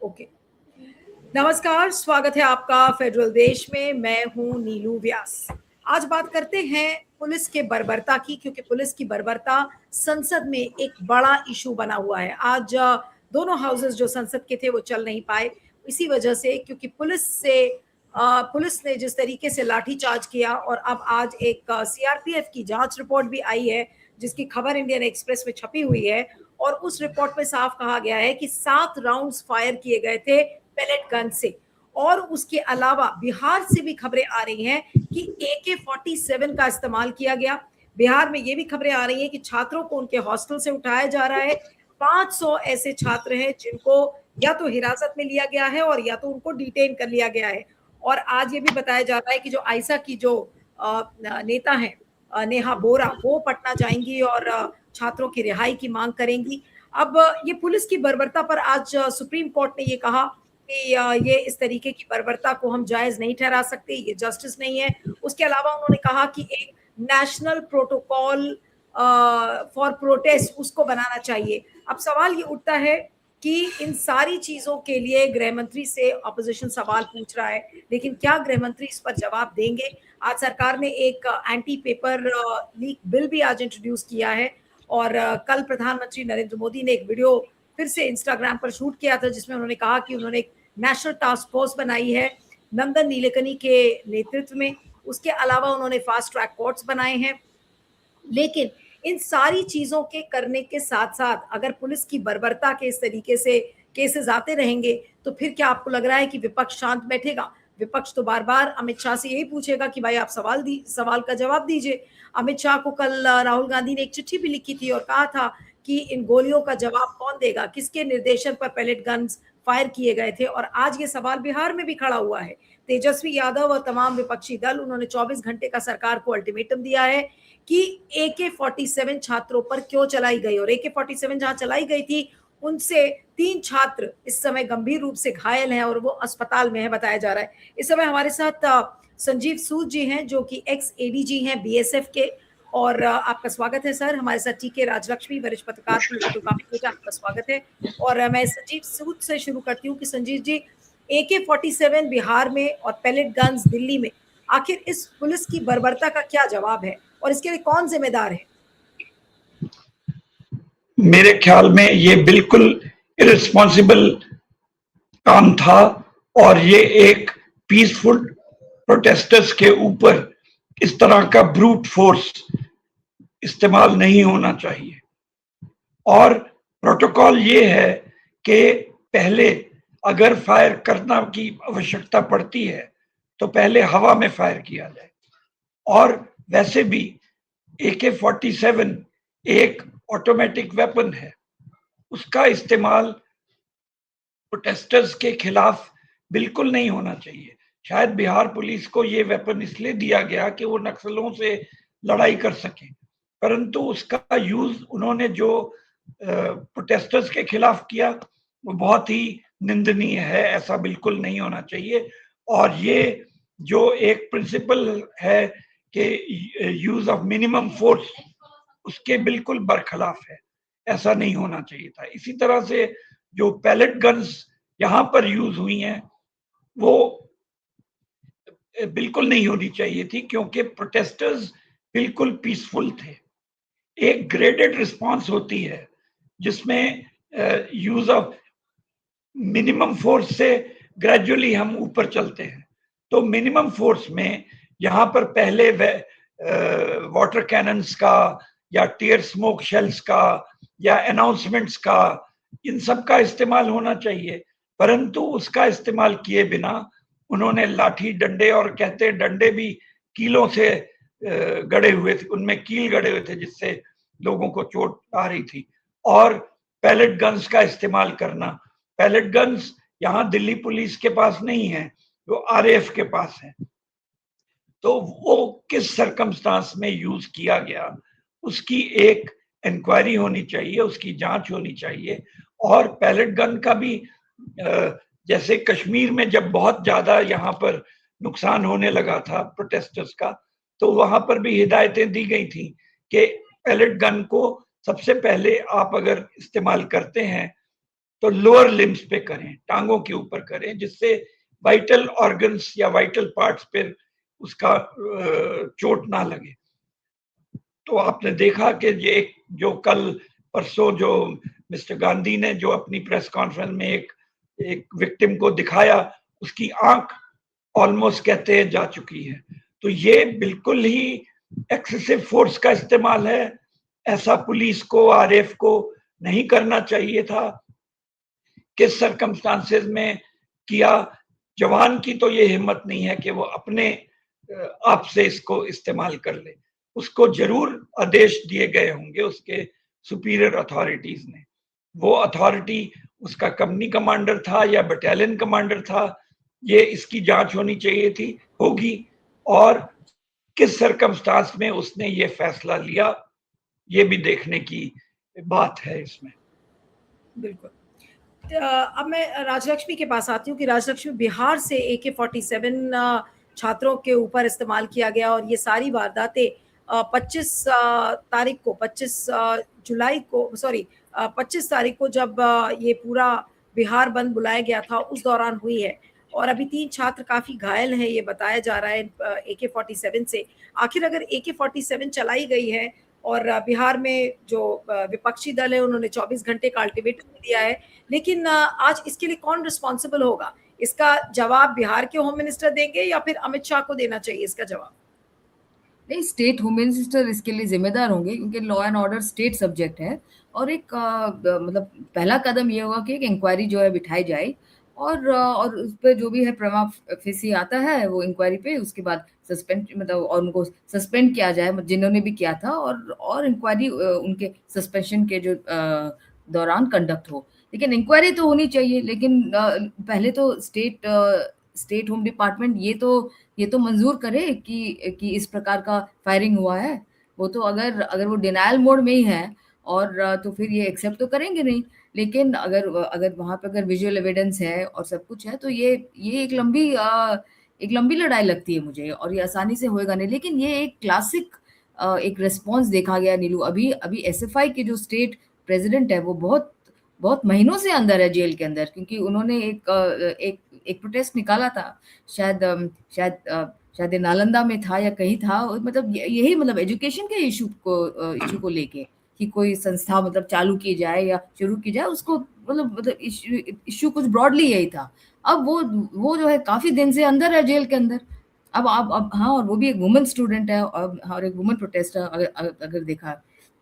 Okay. नमस्कार, स्वागत है आपका फेडरल देश में। मैं हूं नीलू व्यास। आज बात करते हैं पुलिस के बर्बरता की, क्योंकि पुलिस की बर्बरता संसद में एक बड़ा इशू बना हुआ है। आज दोनों हाउसेस जो संसद के थे वो चल नहीं पाए, इसी वजह से, क्योंकि पुलिस ने जिस तरीके से लाठीचार्ज किया। और अब आज एक सीआरपीएफ की जांच रिपोर्ट भी आई है, जिसकी खबर इंडियन एक्सप्रेस में छपी हुई है। और उस रिपोर्ट में साफ कहा गया है कि 7 राउंड्स फायर किए गए थे पेलेट गन से। और उसके अलावा बिहार से भी खबरें आ रही हैं कि AK-47 का इस्तेमाल किया गया। बिहार में ये भी खबरें आ रही हैं कि छात्रों को उनके हॉस्टल से उठाया जा रहा है। 500 ऐसे छात्र हैं जिनको या तो हिरासत में लिया गया है और या तो उनको डिटेन कर लिया गया है। और आज ये भी बताया जा रहा है कि जो आइसा की जो नेता है नेहा बोरा, वो पटना जाएंगी और छात्रों की रिहाई की मांग करेंगी। अब ये पुलिस की बर्बरता पर आज सुप्रीम कोर्ट ने ये कहा कि ये इस तरीके की बर्बरता को हम जायज नहीं ठहरा सकते, ये जस्टिस नहीं है। उसके अलावा उन्होंने कहा कि एक नेशनल प्रोटोकॉल फॉर प्रोटेस्ट उसको बनाना चाहिए। अब सवाल ये उठता है कि इन सारी चीजों के लिए गृह मंत्री से ऑपोजिशन सवाल पूछ रहा है, लेकिन क्या गृह मंत्री इस पर जवाब देंगे? आज सरकार ने एक एंटी पेपर लीक बिल भी आज इंट्रोड्यूस किया है। और कल प्रधानमंत्री नरेंद्र मोदी ने एक वीडियो फिर से इंस्टाग्राम पर शूट किया था, जिसमें उन्होंने कहा कि उन्होंने एक नेशनल टास्क फोर्स बनाई है नंदन नीलेकनी के नेतृत्व में। उसके अलावा उन्होंने फास्ट ट्रैक कोर्ट्स बनाए हैं। लेकिन इन सारी चीजों के करने के साथ साथ अगर पुलिस की बर्बरता के इस तरीके से केसेस आते रहेंगे, तो फिर क्या आपको लग रहा है कि विपक्ष शांत बैठेगा? विपक्ष तो बार बार अमित शाह से यही पूछेगा कि भाई आप सवाल का जवाब दीजिए। अमित शाह को कल राहुल गांधी ने एक चिट्ठी भी लिखी थी और कहा था कि इन गोलियों का जवाब कौन देगा, किसके निर्देशन पर पैलेट गन्स फायर किए गए थे। और आज ये सवाल बिहार में भी खड़ा हुआ है। तेजस्वी यादव और तमाम विपक्षी दल, उन्होंने 24 घंटे का सरकार को अल्टीमेटम दिया है कि AK-47 छात्रों पर क्यों चलाई गई। और AK-47 जहां चलाई गई थी, उनसे 3 छात्र इस समय गंभीर रूप से घायल हैं और वो अस्पताल में है, बताया जा रहा है। इस समय हमारे साथ संजीव सूद जी हैं, जो कि एक्स ADG हैं BSF के। और आपका स्वागत है सर। हमारे साथ TK राजलक्ष्मी, वरिष्ठ पत्रकार, पॉलिटिकल कमेंटेटर, आपका स्वागत है। और मैं संजीव सूद से शुरू करती हूँ कि संजीव जी, AK-47 बिहार में और पैलेट गन्स दिल्ली में, आखिर इस पुलिस की बर्बरता का क्या जवाब है और इसके लिए कौन जिम्मेदार है? मेरे ख्याल में ये बिल्कुल इरेस्पॉन्सिबल काम था और ये एक पीसफुल प्रोटेस्टर्स के ऊपर इस तरह का ब्रूट फोर्स इस्तेमाल नहीं होना चाहिए। और प्रोटोकॉल ये है कि पहले अगर फायर करना की आवश्यकता पड़ती है तो पहले हवा में फायर किया जाए। और वैसे भी AK-47 एक ऑटोमेटिक वेपन है, उसका इस्तेमाल प्रोटेस्टर्स के खिलाफ बिल्कुल नहीं होना चाहिए। शायद बिहार पुलिस को ये वेपन इसलिए दिया गया कि वो नक्सलों से लड़ाई कर सके, परंतु उसका यूज उन्होंने जो प्रोटेस्टर्स के खिलाफ किया वो बहुत ही निंदनीय है। ऐसा बिल्कुल नहीं होना चाहिए। और ये जो एक प्रिंसिपल है कि यूज ऑफ मिनिमम फोर्स, उसके बिल्कुल बरखिलाफ है। ऐसा नहीं होना चाहिए था। इसी तरह से जो पैलेट गन्स यहां पर यूज हुई हैं वो बिल्कुल नहीं होनी चाहिए थी, क्योंकि प्रोटेस्टर्स बिल्कुल पीसफुल थे। एक ग्रेडेड रिस्पांस होती है जिसमें यूज ऑफ मिनिमम फोर्स से ग्रेजुअली हम ऊपर चलते हैं। तो मिनिमम फोर्स में यहाँ पर पहले वाटर कैनन्स का या टीयर स्मोक शेल्स का या अनाउंसमेंट्स का, इन सब का इस्तेमाल होना चाहिए। परंतु उसका इस्तेमाल किए बिना उन्होंने लाठी डंडे, और कहते डंडे भी कीलों से गड़े हुए थे, उनमें कील गड़े हुए थे जिससे लोगों को चोट आ रही थी। और पैलेट गन्स का इस्तेमाल करना, पैलेट गन्स यहाँ दिल्ली पुलिस के पास नहीं है, वो RAF के पास है। तो वो किस सरकमस्टांस में यूज किया गया, उसकी एक इंक्वायरी होनी चाहिए, उसकी जांच होनी चाहिए। और पैलेट गन का भी जैसे कश्मीर में जब बहुत ज्यादा यहाँ पर नुकसान होने लगा था प्रोटेस्टर्स का, तो वहां पर भी हिदायतें दी गई थी कि पैलेट गन को सबसे पहले आप अगर इस्तेमाल करते हैं तो लोअर लिम्स पे करें, टांगों के ऊपर करें, जिससे वाइटल ऑर्गन्स या वाइटल पार्ट्स पे उसका चोट ना लगे। तो आपने देखा कि ये जो कल परसों जो मिस्टर गांधी ने जो अपनी प्रेस कॉन्फ्रेंस में एक विक्टिम को दिखाया, उसकी आंख ऑलमोस्ट कहते हैं जा चुकी है। तो ये बिल्कुल ही एक्सेसिव फोर्स का इस्तेमाल है। ऐसा पुलिस को, आरएफ को नहीं करना चाहिए था। किस सरकमस्टांसेस में किया, जवान की तो ये हिम्मत नहीं है कि वो अपने आप से इसको इस्तेमाल कर ले। उसको जरूर आदेश दिए गए होंगे उसके सुपीरियर अथॉरिटीज ने। वो अथॉरिटी उसका कंपनी कमांडर था या बटालियन कमांडर था, ये इसकी जांच होनी चाहिए थी, होगी। और किस सरकमस्टांस में उसने ये फैसला लिया, ये भी देखने की बात है इसमें। बिल्कुल। अब मैं राजलक्ष्मी के पास आती हूँ कि राजलक्ष्मी, बिहार से AK-47 छात्रों के ऊपर इस्तेमाल किया गया और ये सारी वारदातें 25 तारीख को 25 जुलाई को सॉरी 25 तारीख को जब ये पूरा बिहार बंद बुलाया गया था उस दौरान हुई है। और अभी 3 छात्र काफी घायल हैं, ये बताया जा रहा है AK-47 से। आखिर अगर AK-47 चलाई गई है और बिहार में जो विपक्षी दल है उन्होंने 24 घंटे का अल्टीमेटम दिया है, लेकिन आज इसके लिए कौन रिस्पॉन्सिबल होगा? इसका जवाब बिहार के होम मिनिस्टर देंगे या फिर अमित शाह को देना चाहिए इसका जवाब? नहीं, स्टेट होम मिनिस्टर इसके लिए जिम्मेदार होंगे, क्योंकि law and order state subject है। और एक मतलब पहला कदम ये होगा कि एक इंक्वायरी जो है बिठाई जाए और उस पर जो भी है प्रमा फेसी आता है वो इंक्वायरी पे, उसके बाद सस्पेंड मतलब और उनको सस्पेंड किया जाए जिन्होंने भी किया था, और इंक्वायरी उनके सस्पेंशन के जो दौरान कंडक्ट हो। लेकिन इंक्वायरी तो होनी चाहिए, लेकिन पहले तो स्टेट होम डिपार्टमेंट ये तो मंजूर करे कि इस प्रकार का फायरिंग हुआ है। वो तो अगर वो डिनायल मोड में ही है और तो फिर ये एक्सेप्ट तो करेंगे नहीं। लेकिन अगर वहाँ पे अगर विजुअल एविडेंस है और सब कुछ है, तो ये एक लंबी लड़ाई लगती है मुझे, और ये आसानी से होएगा नहीं। लेकिन ये एक क्लासिक एक रिस्पॉन्स देखा गया नीलू। अभी एसएफआई के जो स्टेट प्रेसिडेंट है वो बहुत बहुत महीनों से अंदर है, जेल के अंदर, क्योंकि उन्होंने एक प्रोटेस्ट निकाला था। शायद नालंदा में था या कहीं था, मतलब यही मतलब एजुकेशन के इशू को लेके कि कोई संस्था मतलब चालू की जाए या शुरू की जाए, उसको मतलब इशू कुछ ब्रॉडली यही था। अब वो जो है काफी दिन से अंदर है, जेल के अंदर। अब हाँ, और वो भी एक वुमेन स्टूडेंट है और एक वुमेन प्रोटेस्टर,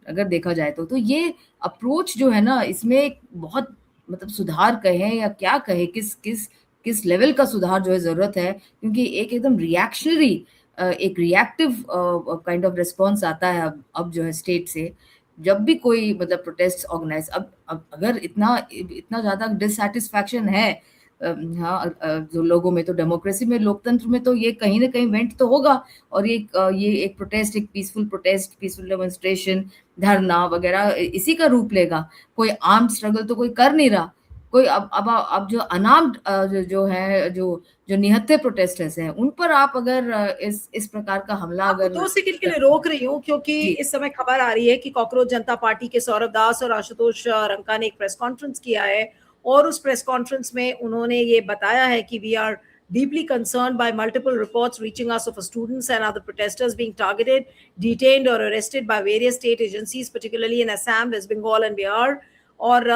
अगर देखा जाए तो ये अप्रोच जो है ना, इसमें एक बहुत मतलब सुधार कहें या क्या कहें, किस लेवल का सुधार जो है जरूरत है। क्योंकि एक एकदम रिएक्शनरी एक रिएक्टिव काइंड ऑफ रिस्पॉन्स आता है अब जो है स्टेट से, जब भी कोई मतलब प्रोटेस्ट ऑर्गेनाइज। अब अगर इतना ज्यादा डिससैटिस्फैक्शन है हाँ जो लोगों में, तो डेमोक्रेसी में, लोकतंत्र में तो ये कहीं ना कहीं वेंट तो होगा। और ये एक प्रोटेस्ट, एक पीसफुल प्रोटेस्ट, पीसफुल डेमोन्स्ट्रेशन, धरना वगैरह इसी का रूप लेगा। कोई आर्म्ड स्ट्रगल तो कोई कर नहीं रहा। कोई अब जो अनार्म्ड जो है, जो निहत्थे प्रोटेस्टर्स हैं, उन पर आप अगर इस प्रकार का हमला अगर 2 सेकंड के लिए रोक रही हूँ, क्योंकि इस समय खबर आ रही है कि कॉकरोच जनता पार्टी के सौरभ दास और आशुतोष रंका ने एक प्रेस कॉन्फ्रेंस किया है और उस प्रेस कॉन्फ्रेंस में उन्होंने ये बताया है कि we are deeply concerned by multiple reports reaching us of students and other protesters being targeted, detained or arrested by various state agencies, particularly in Assam, West Bengal and Bihar. और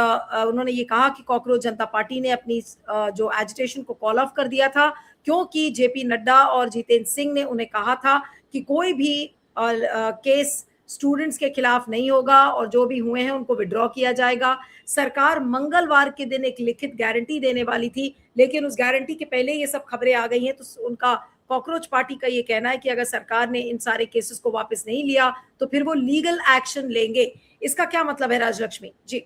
उन्होंने ये कहा कि कॉकरोच जनता party ने अपनी जो agitation को call of कर दिया था, क्योंकि जेपी नड्डा और जितेंद्र सिंह ने उन्हें कहा था कि कोई भी केस स्टूडेंट्स के खिलाफ नहीं होगा और जो भी हुए हैं उनको विड्रॉ किया जाएगा। सरकार मंगलवार के दिन एक लिखित गारंटी देने वाली थी, लेकिन उस गारंटी के पहले ये सब खबरें आ गई हैं। तो उनका, कॉकरोच पार्टी का ये कहना है कि अगर सरकार ने इन सारे केसेस को वापस नहीं लिया तो फिर वो लीगल एक्शन लेंगे। इसका क्या मतलब है राजलक्ष्मी जी?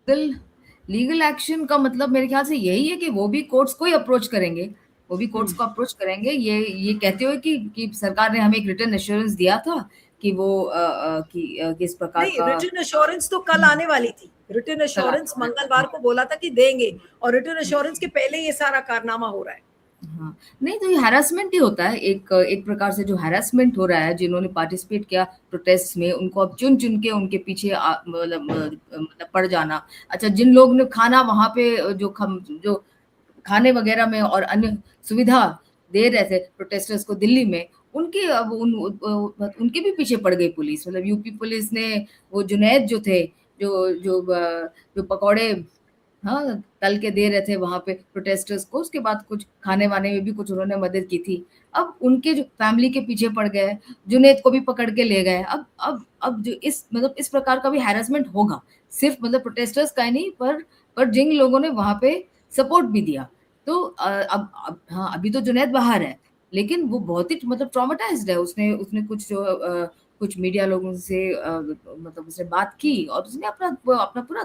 लीगल एक्शन का मतलब मेरे ख्याल से यही है कि वो भी कोर्ट्स को ही अप्रोच करेंगे, वो भी कोर्ट्स को अप्रोच करेंगे, ये कहते हुए कि सरकार ने हमें एक रिटर्न एश्योरेंस दिया था कि वो किस प्रकार नहीं, का रिटर्न एश्योरेंस तो कल आने वाली थी। रिटर्न एश्योरेंस मंगलवार को बोला था कि देंगे और रिटर्न एश्योरेंस के पहले ये सारा कारनामा हो रहा है। हाँ, नहीं तो ये हैरेसमेंट ही होता है, एक एक प्रकार से जो हैरेसमेंट हो रहा है, जिन्होंने पार्टिसिपेट किया प्रोटेस्ट में, उनको अब चुन-चुन के उनके पीछे मतलब पड़ जाना। अच्छा, जिन लोग ने खाना वहाँ पे जो खाने वगैरह में और अन्य सुविधा दे रहे थे प्रोटेस्टर्स को दिल्ली में, उनके अब उनके भी पीछे पड़ गई पुलिस। मतलब यूपी पुलिस ने वो जुनैद जो थे, जो जो जो पकौड़े, हाँ, तल के दे रहे थे वहाँ पे प्रोटेस्टर्स को, उसके बाद कुछ खाने-वाने में भी कुछ उन्होंने मदद की थी। अब उनके जो फैमिली के पीछे पड़ गए, जुनैद को भी पकड़ के ले गए। अब जो इस मतलब इस प्रकार का भी हैरेसमेंट होगा, सिर्फ मतलब प्रोटेस्टर्स का ही नहीं, पर जिन लोगों ने वहाँ पे सपोर्ट भी दिया। तो अब हाँ, अभी तो जुनैद बाहर है, लेकिन वो बहुत ही मतलब ट्रॉमाटाइज़्ड है। उसने उसने कुछ मीडिया लोगों से मतलब उसने बात की और उसने अपना पूरा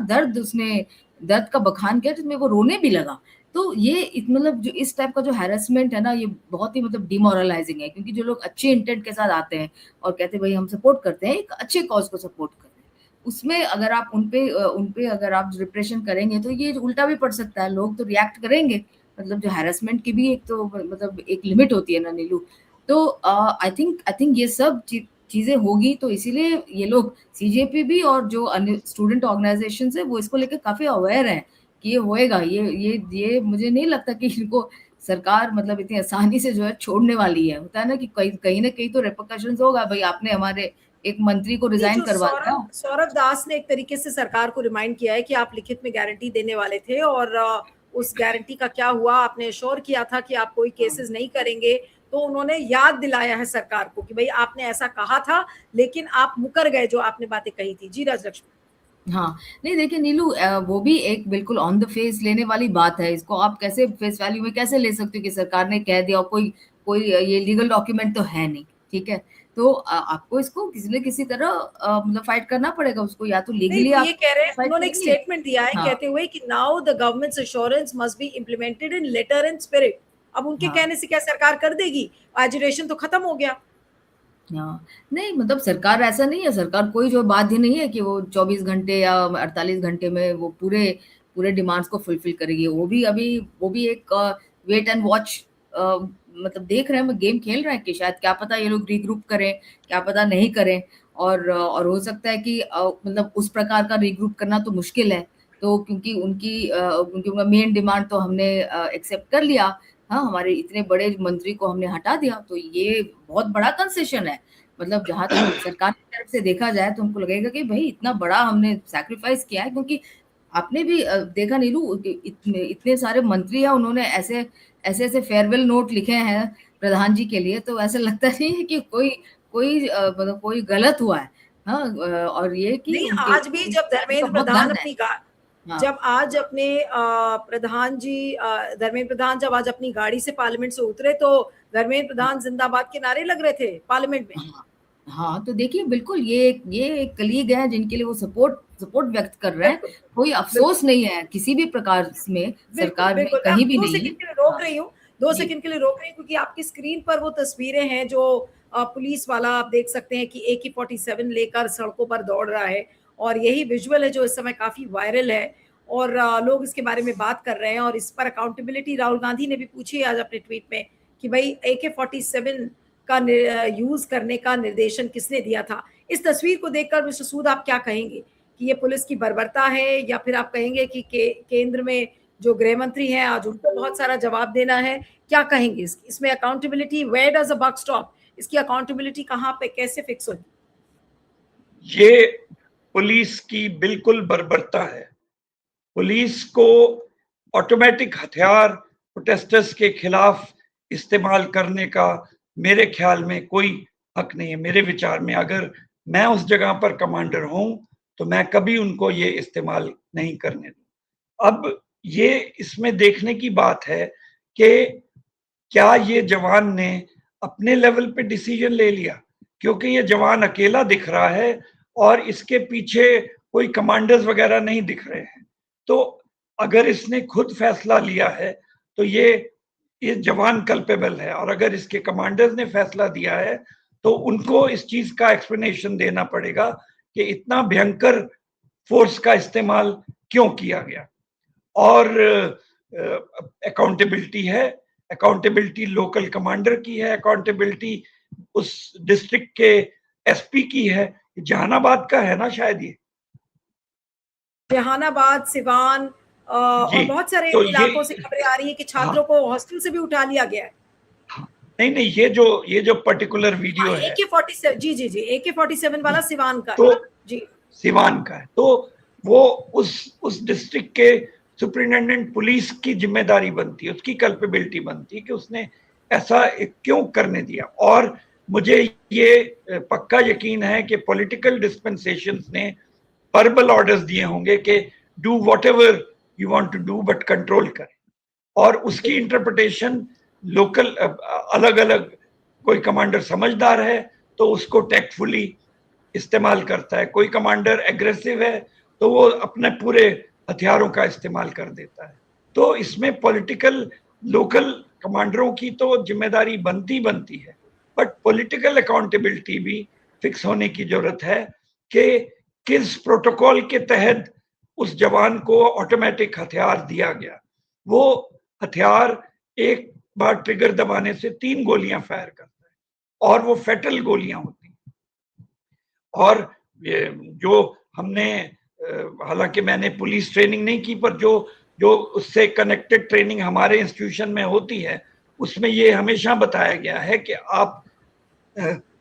दर्द का बखान किया, जिसमें वो रोने भी लगा। तो ये मतलब जो इस टाइप का जो हैरेसमेंट है ना, ये बहुत ही मतलब डिमोरलाइजिंग है, क्योंकि जो लोग अच्छे इंटेंट के साथ आते हैं और कहते हैं भाई हम सपोर्ट करते हैं, एक अच्छे कॉज को सपोर्ट कर रहे हैं, उसमें अगर आप उनपे अगर आप रिप्रेशन करेंगे तो ये उल्टा भी पड़ सकता है, लोग तो रिएक्ट करेंगे। मतलब जो हैरेसमेंट की भी एक तो मतलब एक लिमिट होती है ना नीलू। तो आई थिंक ये सब चीजें होगी, तो इसीलिए ये लोग सीजेपी भी और जो अन्य स्टूडेंट ऑर्गेनाइजेशन है वो इसको लेकर काफी अवेयर है कि ये होएगा। ये मुझे नहीं लगता कि इनको सरकार मतलब इतनी आसानी से जो है छोड़ने वाली है। होता है ना कि कहीं ना कहीं तो रेपरकशंस होगा, भाई आपने हमारे एक मंत्री को नहीं, रिजाइन जो करवा दिया। सौरभ सौरभ दास ने एक तरीके से सरकार को रिमाइंड किया है कि आप लिखित में गारंटी देने वाले थे और उस गारंटी का क्या हुआ, आपने एश्योर किया था कि आप कोई हाँ, केसेस नहीं करेंगे। तो उन्होंने याद दिलाया है सरकार को कि भाई आपने ऐसा कहा था, लेकिन आप मुकर गए जो आपने बातें कही थी। जी राजलक्ष्मी। हाँ, नहीं देखिए नीलू, वो भी एक बिल्कुल ऑन द फेस लेने वाली बात है। इसको आप कैसे फेस वैल्यू में कैसे ले सकते हो कि सरकार ने कह दिया और कोई कोई ये लीगल डॉक्यूमेंट तो है नहीं, ठीक है? तो आपको इसको किसी न किसी तरह मतलब फाइट करना पड़ेगा उसको, या तो नहीं, लीगली वो ये आप कह रहे हैं, फाइट उन्होंने एक करेंगे। स्टेटमेंट दिया है हाँ, कहते हुए कि now the government's assurance must be implemented in letter and spirit. अब उनके हाँ। कहने से क्या सरकार कर देगी? एजुटेशन तो खत्म हो गया। हाँ, नहीं मतलब सरकार ऐसा नहीं है, सरकार कोई जो बाध्य नहीं है कि वो 24 घंटे या 48 घंटे में वो पूरे पूरे डिमांड्स को फुलफिल करेगी। वो भी एक वेट एंड वॉच मतलब देख रहे हैं, गेम खेल रहे हैं कि शायद क्या पता ये लोग रीग्रुप करें, क्या पता नहीं करें। और हो सकता है कि मतलब उस प्रकार का रीग्रुप करना तो मुश्किल है। तो क्योंकि उनका मेन डिमांड तो हमने एक्सेप्ट कर लिया, हाँ, हमारे इतने बड़े मंत्री को हमने हटा दिया, तो ये बहुत बड़ा कंसेशन है। मतलब जहाँ तक सरकार की तरफ से देखा जाए तो उनको लगेगा कि भाई इतना बड़ा हमने सैक्रिफाइस किया है, क्योंकि आपने भी देखा नीलू कि इतने इतने सारे मंत्री हैं, उन्होंने ऐसे ऐसे ऐसे फेयरवेल नोट लिखे हैं प्रधान जी के लिए, तो ऐसा लगता नहीं है कि कोई मतलब कोई गलत हुआ है। हाँ, और ये कि नहीं, उनके आज भी उनका जब धर्मेंद्र बहुत प्रधान दर्द है। अपनी हाँ, जब आज अपने प्रधान जी धर्मेंद्र प्रधान जब आज अपनी गाड़ी से पार्लियामेंट से उतरे तो धर्मेंद्र प्रधान जिंदाबाद के नारे लग रहे थे पार्लियामेंट में। हाँ, हाँ, तो देखिए बिल्कुल ये एक कलीग है जिनके लिए वो सपोर्ट सपोर्ट व्यक्त कर रहे हैं। बिल्कुल, कोई बिल्कुल, अफ़सोस नहीं है किसी भी प्रकार में, बिल्कुल, सरकार में बिल्कुल। मैं कहीं आपको भी 2 नहीं है। सेकंड के लिए रोक हाँ, रही हूँ, 2 जी। सेकंड के लिए रोक रही हूँ क्योंकि आपकी स्क्रीन पर वो तस्वीरें हैं जो पुलिस वाला आप देख सकते हैं कि AK-47 लेकर सड़कों पर दौड़ रहा है और यही विजुअल है जो इस समय काफ़ी वायरल है और लोग इसके बारे में बात कर रहे हैं और इस पर अकाउंटेबिलिटी राहुल गांधी ने भी पूछी है आज अपने ट्वीट में कि भई AK-47 का यूज़ करने का निर्देशन किसने दिया था? इस तस्वीर को देखकर मिस्टर सूद आप क्या कहेंगे? कि ये पुलिस की बर्बरता है या फिर आप कहेंगे कि केंद्र में जो गृह मंत्री हैं आज उनको बहुत सारा जवाब देना है? क्या कहेंगे इसमें accountability where does the buck stop? इसकी अकाउंटेबिलिटी कहाँ पे कैसे फिक्स होगी? ये पुलिस की बिल्कुल बर्बरता है। पुलिस को ऑटोमेटिक हथियार प्रोटेस्टर्स के खिलाफ इस्तेमाल करने का मेरे ख्याल में कोई हक नहीं है। मेरे विचार में अगर मैं उस जगह पर कमांडर हूं तो मैं कभी उनको ये इस्तेमाल नहीं करने दूं। अब ये इसमें देखने की बात है कि क्या ये जवान ने अपने लेवल पे डिसीजन ले लिया, क्योंकि ये जवान अकेला दिख रहा है और इसके पीछे कोई कमांडर्स वगैरह नहीं दिख रहे हैं। तो अगर इसने खुद फैसला लिया है तो ये जवान कल्पेबल है, और अगर इसके कमांडर्स ने फैसला दिया है तो उनको इस चीज का एक्सप्लेनेशन देना पड़ेगा कि इतना भयंकर फोर्स का इस्तेमाल क्यों किया गया। और अकाउंटेबिलिटी है, अकाउंटेबिलिटी लोकल कमांडर की है, अकाउंटेबिलिटी उस डिस्ट्रिक्ट के एसपी की है। जहानाबाद का है ना शायद ये, जहानाबाद, सिवान जी। और बहुत सारे तो इलाकों से ये खबरें आ रही है कि छात्रों को हॉस्टल से भी उठा लिया गया है। नहीं नहीं, ये जो पर्टिकुलर वीडियो है AK-47, जी जी जी, AK-47 वाला सिवान का है तो ना? जी, सिवान का है। तो वो उस डिस्ट्रिक्ट के सुपरिटेंडेंट पुलिस की जिम्मेदारी बनती है, उसकी कल्पेबिलिटी बनती है कि उसने ऐसा क्यों करने दिया। और मुझे ये पक्का यकीन है कि पॉलिटिकल डिस्पेंसेशंस ने वर्बल ऑर्डर्स दिए होंगे कि do whatever you want to do but control कर, और उसकी इंटरप्रिटेशन लोकल अलग अलग, कोई कमांडर समझदार है तो उसको टैक्टफुली इस्तेमाल करता है, कोई कमांडर एग्रेसिव है तो वो अपने पूरे हथियारों का इस्तेमाल कर देता है। तो इसमें पॉलिटिकल लोकल कमांडरों की तो जिम्मेदारी बनती है, बट पॉलिटिकल अकाउंटेबिलिटी भी फिक्स होने की जरूरत है कि किस प्रोटोकॉल के तहत उस जवान को ऑटोमेटिक हथियार दिया गया। वो हथियार एक बार ट्रिगर दबाने से 3 गोलियां फायर करता है, और वो फेटल गोलियां होती हैं। और ये जो हमने, हालांकि मैंने पुलिस ट्रेनिंग नहीं की, पर जो उससे कनेक्टेड ट्रेनिंग हमारे इंस्टीट्यूशन में होती है, उसमें ये हमेशा बताया गया है कि आप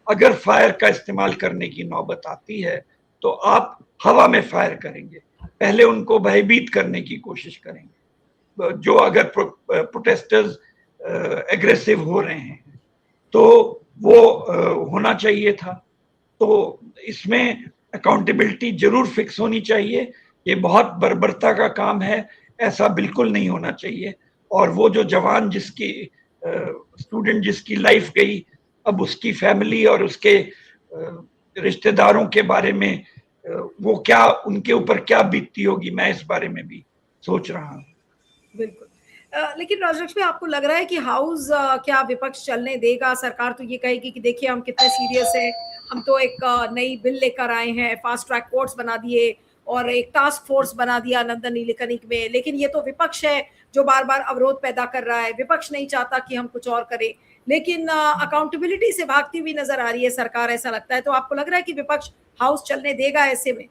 अगर फायर का इस्तेमाल करने की नौबत आती है तो आप हवा में फायर करेंगे, पहले उनको भयभीत करने की कोशिश करेंगे। जो अगर प्रोटेस्टर्स एग्रेसिव हो रहे हैं तो वो होना चाहिए था। तो इसमें अकाउंटेबिलिटी जरूर फिक्स होनी चाहिए। ये बहुत बर्बरता का काम है, ऐसा बिल्कुल नहीं होना चाहिए। और वो जो जवान जिसकी स्टूडेंट जिसकी लाइफ गई, अब उसकी फैमिली और उसके रिश्तेदारों के बारे में वो क्या, उनके ऊपर क्या बीतती होगी, मैं इस बारे में भी सोच रहा हूँ। बिल्कुल। लेकिन राजलक्ष्मी, आपको लग रहा है कि हाउस क्या विपक्ष चलने देगा? सरकार तो ये कहेगी कि देखिए हम कितने सीरियस हैं, हम तो एक नई बिल लेकर आए हैं, फास्ट ट्रैक कोर्ट्स बना दिए और एक टास्क फोर्स बना दिया नंदन नीलेकनिक में, लेकिन ये तो विपक्ष है जो बार बार अवरोध पैदा कर रहा है। विपक्ष नहीं चाहता कि हम कुछ और करें, लेकिन अकाउंटेबिलिटी से भागती हुई नजर आ रही है सरकार, ऐसा लगता है। तो आपको लग रहा है कि विपक्ष हाउस चलने देगा ऐसे में?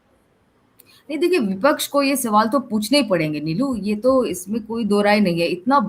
नहीं, देखिए, विपक्ष को ये सवाल तो पूछने ही पड़ेंगे नीलू, ये तो इसमें कोई दो राय नहीं है। इतना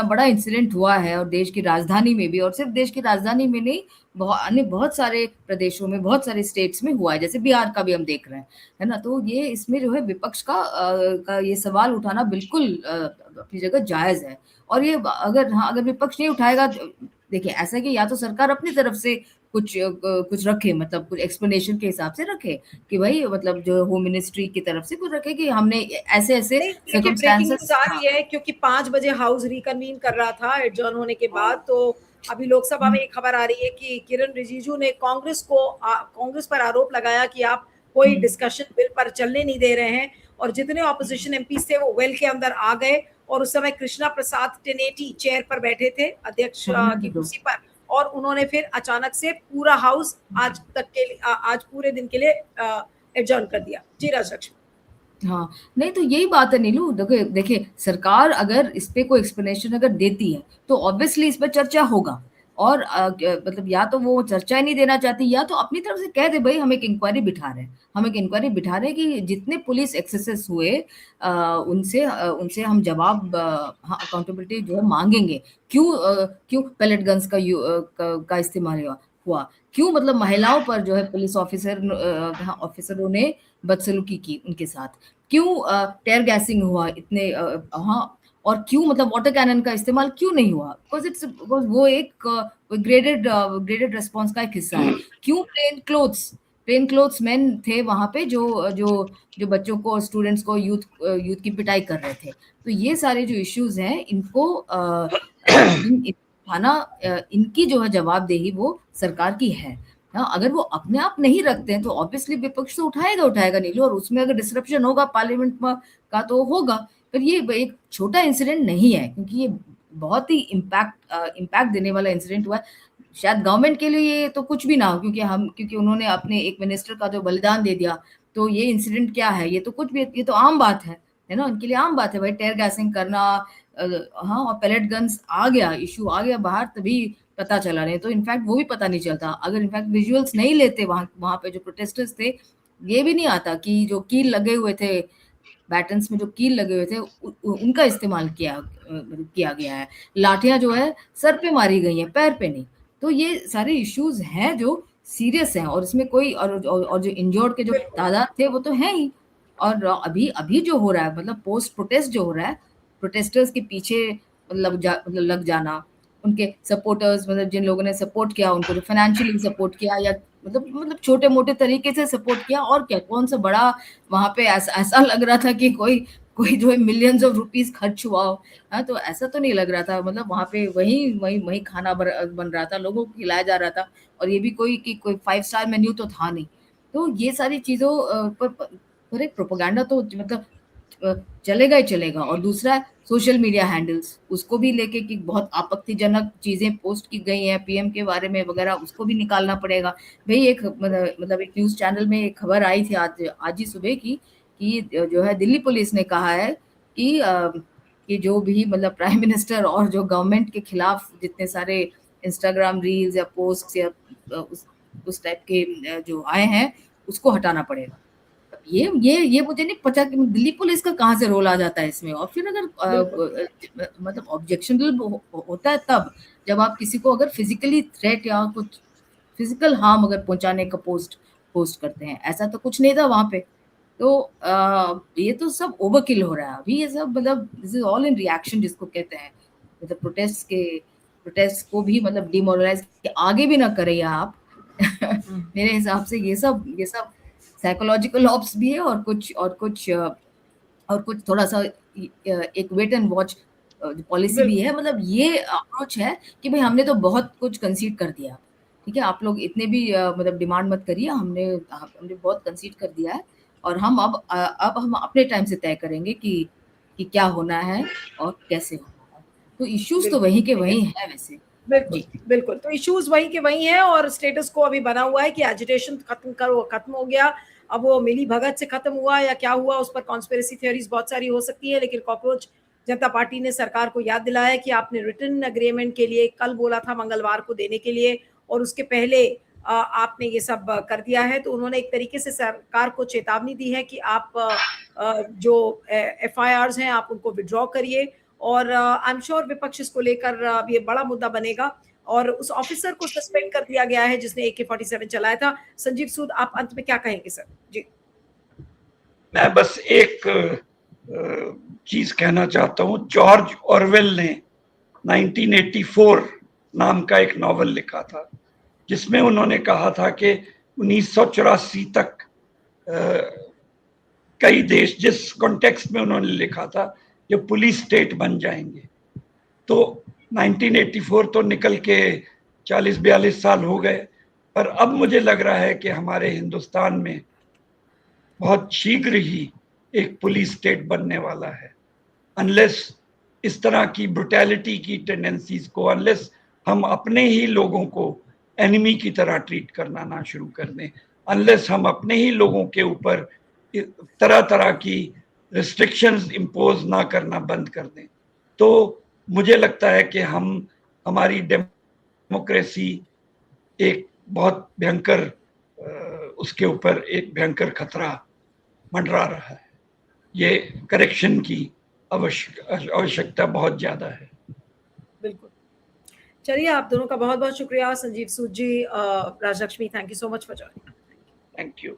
बड़ा इंसिडेंट हुआ है, और देश की राजधानी में भी, और सिर्फ देश की राजधानी में नहीं, अन्य बहुत सारे प्रदेशों में, बहुत सारे स्टेट्स में हुआ है, जैसे बिहार का भी हम देख रहे हैं, है ना। तो ये इसमें जो है विपक्ष का ये सवाल उठाना बिल्कुल अपनी जगह जायज है। और ये अगर विपक्ष नहीं उठाएगा, देखिए ऐसा है कि या तो सरकार अपनी तरफ से कुछ रखे, मतलब कुछ एक्सप्लेनेशन के हिसाब से रखे कि भाई, मतलब जो होम मिनिस्ट्री की तरफ से कुछ रखे कि हमने ऐसे ऐसे नहीं, देखिए ब्रेकिंग न्यूज आ रही हाँ, है क्योंकि 5 बजे हाउस रिकन्वीन कर रहा था एडजर्न होने के बाद। तो अभी लोकसभा में एक खबर आ रही है कि किरण रिजिजू ने कांग्रेस पर आरोप लगाया कि आप कोई डिस्कशन बिल पर चलने नहीं दे रहे हैं, और जितने ऑपोजिशन एमपी थे वो वेल के अंदर आ गए, और उस समय कृष्णा प्रसाद टेनेटी चेयर पर बैठे थे, अध्यक्ष की कुर्सी पर, और उन्होंने फिर अचानक से पूरा हाउस आज पूरे दिन के लिए एडजर्न कर दिया। जी राजलक्ष्मी। हाँ, नहीं तो यही बात है नीलू, देखिए सरकार अगर इस पे कोई एक्सप्लेनेशन अगर देती है तो ऑब्वियसली इस पर चर्चा होगा। और मतलब या तो वो चर्चा ही नहीं देना चाहती, या तो अपनी तरफ से कह दे भाई हम एक इंक्वायरी बिठा रहे हैं कि जितने पुलिस एक्सेसेस हुए उनसे हम जवाब, हाँ, अकाउंटेबिलिटी जो है मांगेंगे। क्यों पैलेट गन्स का इस्तेमाल हुआ, क्यों मतलब महिलाओं पर जो है पुलिस ऑफिसरों ने बदसलूकी की उनके साथ, क्यों टेयर गैसिंग हुआ इतने, हाँ, और क्यों मतलब वाटर कैनन का इस्तेमाल क्यों नहीं हुआ, बिकॉज वो एक ग्रेडेड रिस्पॉन्स का एक हिस्सा है। क्यों प्लेन क्लोथ्स मैन थे वहां पे जो बच्चों को, स्टूडेंट्स को, यूथ की पिटाई कर रहे थे। तो ये सारे जो इश्यूज हैं इनको उठाना, इनकी जो है जवाबदेही वो सरकार की है। हाँ, अगर वो अपने आप नहीं रखते हैं तो ऑब्वियसली विपक्ष तो उठाएगा नीलू, और उसमें अगर डिसरप्शन होगा पार्लियामेंट में का तो होगा। पर ये एक छोटा इंसिडेंट नहीं है, क्योंकि ये बहुत ही इम्पैक्ट देने वाला इंसिडेंट हुआ है। शायद गवर्नमेंट के लिए ये तो कुछ भी ना हो, क्योंकि उन्होंने अपने एक मिनिस्टर का जो बलिदान दे दिया, तो ये इंसिडेंट क्या है, ये तो कुछ भी, ये तो आम बात है ना, उनके लिए आम बात है भाई टेयर गैसिंग करना, हाँ, और पैलेट गन्स आ गया, इशू आ गया बाहर, तभी पता चला। नहीं तो इनफैक्ट वो भी पता नहीं चलता। अगर इनफैक्ट विजुअल्स नहीं लेते वहाँ पे जो प्रोटेस्टर्स थे, ये भी नहीं आता कि जो कील लगे हुए थे, बैटन्स में जो कील लगे हुए थे, उनका इस्तेमाल किया गया है। लाठियां जो है सर पे मारी गई हैं, पैर पे नहीं। तो ये सारे इश्यूज हैं जो सीरियस हैं, और इसमें कोई और जो इंजर्ड के जो तादाद थे वो तो है ही। और अभी अभी जो हो रहा है, मतलब पोस्ट प्रोटेस्ट जो हो रहा है, प्रोटेस्टर्स के पीछे मतलब लग जाना, उनके सपोर्टर्स, मतलब जिन लोगों ने सपोर्ट किया उनको जो फाइनेंशियली सपोर्ट किया, या मतलब छोटे मोटे तरीके से सपोर्ट किया, और क्या, कौन सा बड़ा वहां पे ऐसा लग रहा था कि कोई कोई जो है मिलियंस ऑफ रुपीस खर्च हुआ हो। हाँ, तो ऐसा तो नहीं लग रहा था। मतलब वहां पे वही वही वही खाना बन रहा था, लोगों को खिलाया जा रहा था, और ये भी कोई 5 स्टार मेन्यू तो था नहीं। तो ये सारी चीजों पर एक प्रोपेगेंडा तो मतलब चलेगा ही चलेगा। और दूसरा सोशल मीडिया हैंडल्स, उसको भी लेके कि बहुत आपत्तिजनक चीजें पोस्ट की गई हैं पीएम के बारे में वगैरह, उसको भी निकालना पड़ेगा। भाई एक मतलब एक न्यूज चैनल में एक खबर आई थी आज ही सुबह की, कि जो है दिल्ली पुलिस ने कहा है कि जो भी मतलब प्राइम मिनिस्टर और जो गवर्नमेंट के खिलाफ जितने सारे इंस्टाग्राम रील्स या पोस्ट या उस टाइप के जो आए हैं, उसको हटाना पड़ेगा। ये मुझे नहीं पता कि दिल्ली पुलिस का कहाँ से रोल आ जाता है इसमें। और फिर अगर मतलब ऑब्जेक्शनल होता है तब, जब आप किसी को अगर फिजिकली थ्रेट या कुछ फिजिकल हार्म अगर पहुंचाने का पोस्ट करते हैं। ऐसा तो कुछ नहीं था वहां पे। तो ये तो सब ओवरकिल हो रहा है अभी। ये सब मतलब this is all in reaction जिसको कहते हैं, मतलब प्रोटेस्ट को भी मतलब डिमोरलाइज आगे भी ना करें आप। मेरे हिसाब से ये सब साइकोलॉजिकल ऑप्स भी है, और कुछ थोड़ा सा एक वेट एंड वॉच पॉलिसी भी है। मतलब ये अप्रोच है कि भाई हमने तो बहुत कुछ कंसीड कर दिया, ठीक है, आप लोग इतने भी मतलब डिमांड मत करिए, हमने बहुत कंसीड कर दिया है, और अब हम अपने टाइम से तय करेंगे कि क्या होना है और कैसे होना है। तो इश्यूज तो वही के वही है वैसे। बिल्कुल बिल्कुल, तो इश्यूज वही के वही हैं, और स्टेटस को अभी बना हुआ है कि एजिटेशन खत्म हो गया। अब वो मिली भगत से खत्म हुआ या क्या हुआ, उस पर कॉन्स्पिरेसी थ्योरीज बहुत सारी हो सकती है। लेकिन कॉकरोच जनता पार्टी ने सरकार को याद दिलाया कि आपने रिटन अग्रीमेंट के लिए कल बोला था मंगलवार को देने के लिए, और उसके पहले आपने ये सब कर दिया है। तो उन्होंने एक तरीके से सरकार को चेतावनी दी है कि आप जो FIRs हैं आप उनको विड्रॉ करिए। और आई एम श्योर विपक्ष इसको लेकर अब ये बड़ा मुद्दा बनेगा। और उस ऑफिसर को सस्पेंड कर दिया गया है जिसने AK-47 चलाया था। संजीव सूद, आप अंत में क्या कहेंगे सर? जी, मैं बस एक चीज कहना चाहता हूं। जॉर्ज ऑरवेल ने 1984 नाम का एक नॉवल लिखा था, जिसमें उन्होंने कहा था कि 1984 तक कई देश, जिस कॉन्टेक्स्ट में उन्होंने लिखा था, जो पुलिस स्टेट बन जाएंगे। तो 1984 तो निकल के 40-42 साल हो गए, पर अब मुझे लग रहा है कि हमारे हिंदुस्तान में बहुत शीघ्र ही एक पुलिस स्टेट बनने वाला है। अनलेस इस तरह की ब्रुटैलिटी की टेंडेंसीज को, अनलेस हम अपने ही लोगों को एनिमी की तरह ट्रीट करना ना शुरू कर दें, अनलेस हम अपने ही लोगों के ऊपर तरह तरह की रिस्ट्रिक्शंस इम्पोज ना करना बंद कर दें, तो मुझे लगता है कि हमारी डेमोक्रेसी एक बहुत भयंकर, उसके ऊपर एक भयंकर खतरा मंडरा रहा है। ये करेक्शन की आवश्यकता बहुत ज्यादा है। बिल्कुल। चलिए, आप दोनों का बहुत बहुत शुक्रिया। Sanjeev Sood ji, Rajalakshmi, thank you so much for joining. Thank you.